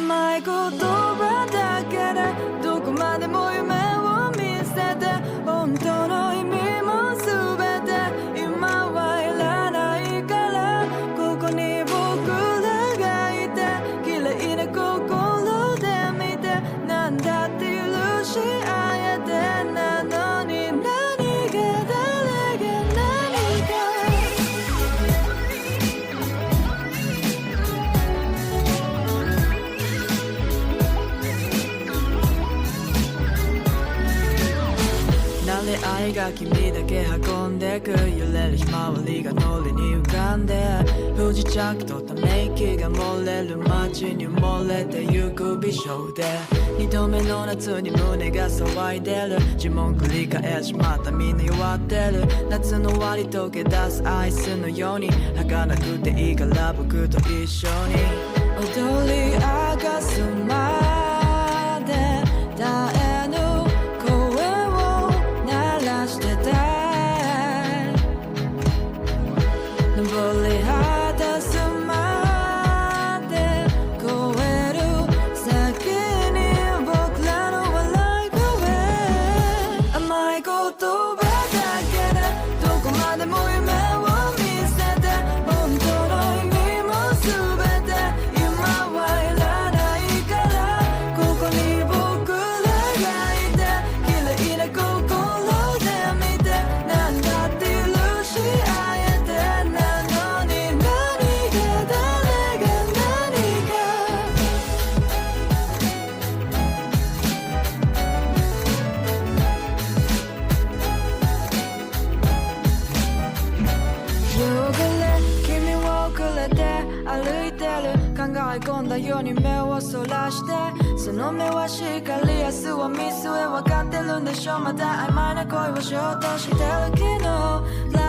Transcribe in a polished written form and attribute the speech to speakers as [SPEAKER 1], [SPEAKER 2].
[SPEAKER 1] 甘い言葉だけでどこまでも夢を見せて本当の意味も全て今はいらないからここに僕らがいて綺麗な心で見てなんだって許し合えてなのに何が誰が何か慣れ合いが君だけ運んでく揺れるひまわりがノリに浮かんで不時着とため息が漏れる街に埋もれてゆく美少で二度目の夏に胸が騒いでる呪文繰り返しまたみんな弱ってる夏の終わり溶け出すアイスのように儚くていいから僕と一緒に踊り明かすまで絶えぬ声を鳴らしてたい登り果たすまで越える先に僕らの笑い声甘い言葉だけでどこまでも夢を見せて本当の意味も全て今はいらないからここに僕らがいて綺麗な心で見てなんだって許し合えてなのに何が誰が何か夕暮れ君をくれて歩いてる考え込んだように目をそらしてその目は光明日を見据え分かってるんでしょまた曖昧な恋をしようとしてる昨日